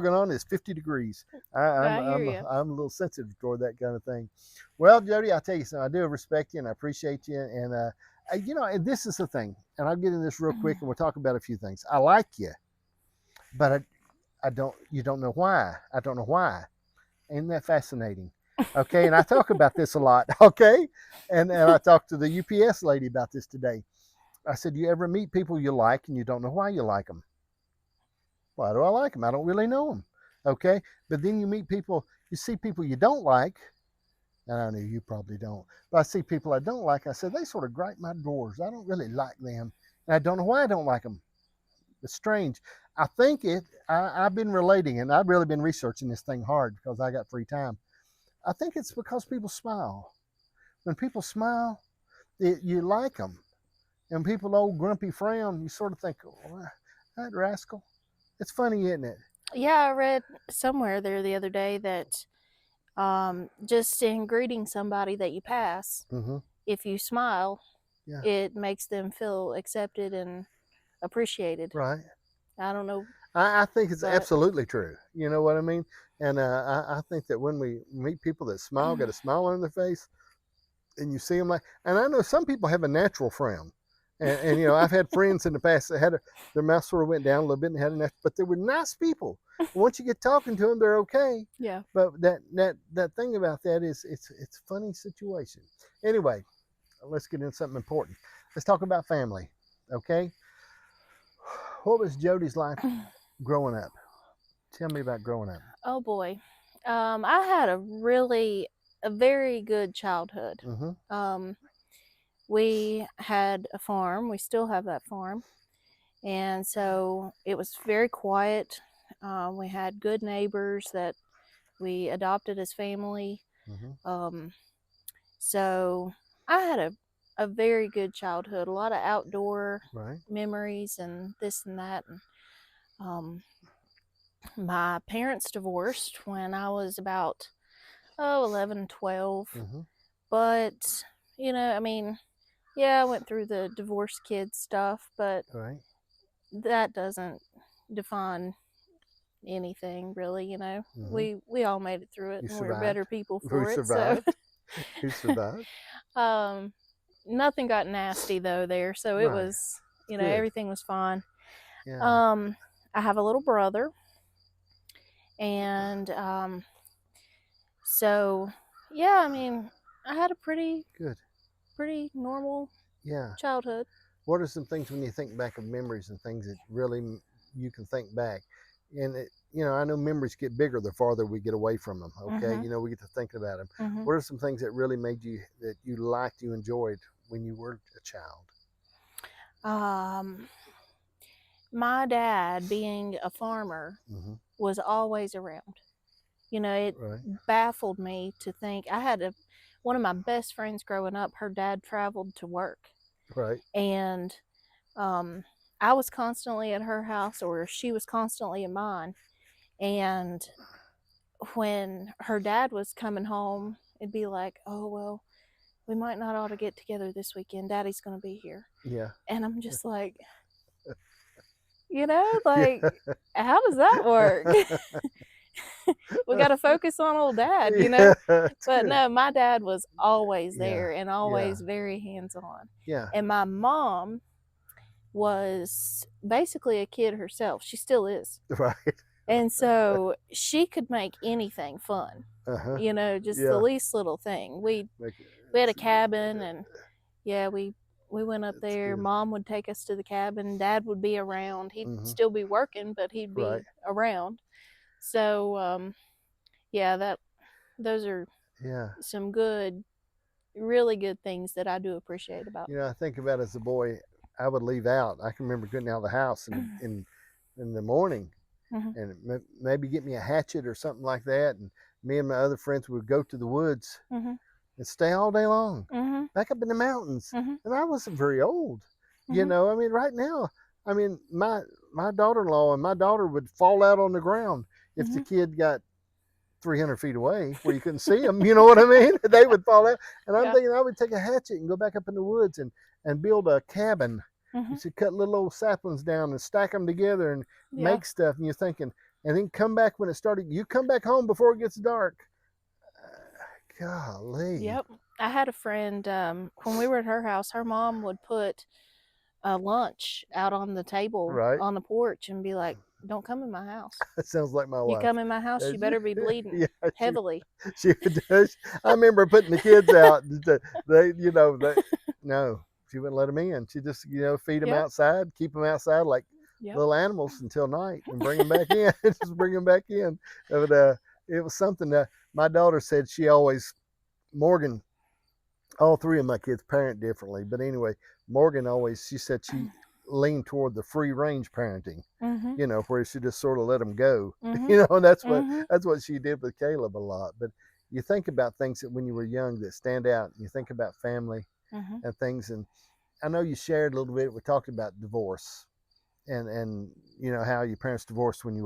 logging on, it's 50 degrees. I hear you. I'm a little sensitive toward that kind of thing. Well, Jodi, I'll tell you something. I do respect you and I appreciate you. And, and this is the thing, and I'll get in this real quick and we'll talk about a few things. I like you, but I don't, you don't know why. I don't know why. Isn't that fascinating? Okay. And I talk about this a lot. Okay. And I talked to the UPS lady about this today. I said, you ever meet people you like and you don't know why you like them? Why do I like them? I don't really know them. Okay. But then you meet people, you see people you don't like. And I know you probably don't, but I see people I don't like. I said, they sort of gripe my doors. I don't really like them. And I don't know why I don't like them. It's strange. I think I've been relating, and I've really been researching this thing hard because I got free time. I think it's because people smile. When people smile, you like them. And people old grumpy frown, you sort of think, oh, that rascal. It's funny, isn't it? Yeah, I read somewhere there the other day that just in greeting somebody that you pass, Mm-hmm. if you smile, Yeah. it makes them feel accepted and appreciated. Right. I don't know. I think it's But absolutely true. You know what I mean? And I think that when we meet people that smile, got a smile on their face, and you see them like, and I know some people have a natural frown. And you know, I've had friends in the past that their mouth sort of went down a little bit and had a natural, but they were nice people. Once you get talking to them, they're okay. yeah. But that thing about that is it's a funny situation. Anyway, let's get into something important. Let's talk about family. Okay. What was Jodi's life growing up? Tell me about growing up. Oh boy. I had a very good childhood. Mm-hmm. We had a farm. We still have that farm. And so it was very quiet. We had good neighbors that we adopted as family. Mm-hmm. So I had a very good childhood, a lot of outdoor Right. memories and this and that. And, my parents divorced when I was about 11, 12. Mm-hmm. But, I mean, yeah, I went through the divorced kid stuff, but Right. that doesn't define anything really. Mm-hmm. We all made it through it, You and we're survived. better people We for it. So survived. You survived. nothing got nasty though there, so it Right. was, Good. everything was fine. Yeah. I have a little brother, and so yeah, I mean, I had a pretty Good. normal Yeah. childhood. What are some things when you think back of memories and things that really you can think back? And I know memories get bigger the farther we get away from them. Okay. Mm-hmm. We get to think about them. Mm-hmm. What are some things that really made that you liked, you enjoyed when you were a child? My dad, being a farmer, Mm-hmm. was always around. It Right. baffled me to think. I had one of my best friends growing up, her dad traveled to work. Right. And I was constantly at her house, or she was constantly at mine. And when her dad was coming home, it'd be like, oh, well, we might not ought to get together this weekend. Daddy's going to be here. Yeah. And I'm just like, like, how does that work? We got to focus on old dad, Yeah, But good. no, my dad was always Yeah, there and always very hands-on. Yeah. And my mom was basically a kid herself. She still is. Right. And so she could make anything fun. Uh-huh. Just Yeah. the least little thing. We had a cabin, and yeah, we went up there. Good. Mom would take us to the cabin. Dad would be around. He'd Mm-hmm. still be working, but he'd be Right. around. So yeah, those are some really good things that I do appreciate about. I think about as a boy, I would leave out. I can remember getting out of the house in the morning, Mm-hmm. and maybe get me a hatchet or something like that, and me and my other friends would go to the woods Mm-hmm. and stay all day long, Mm-hmm. back up in the mountains. Mm-hmm. And I wasn't very old, Mm-hmm. I mean, right now, I mean, my daughter-in-law and my daughter would fall out on the ground if the kid got 300 feet away where you couldn't see them. You know what I mean? They would fall out. And I'm thinking I would take a hatchet and go back up in the woods and build a cabin. Mm-hmm. You should cut little old saplings down and stack them together and make stuff. And you're thinking, and then come back when it started. You come back home before it gets dark. Golly. Yep. I had a friend, when we were at her house, her mom would put lunch out on the table Right. on the porch and be like, "Don't come in my house. That sounds like my You wife. come in my house, you better be bleeding Yeah, heavily." she does. I remember putting the kids out. They, no, she wouldn't let them in. She just, feed them Yep. outside, keep them outside like Yep. little animals until night, and bring them back in. Just bring them back in. But it was something that my daughter said she always, Morgan, all three of my kids parent differently. But anyway, Morgan always, she said she leaned toward the free range parenting, Mm-hmm. where she just sort of let them go, Mm-hmm. and that's Mm-hmm. what she did with Caleb a lot. But you think about things that when you were young that stand out. You think about family Mm-hmm. and things. And I know you shared a little bit. We talked about divorce and how your parents divorced when you were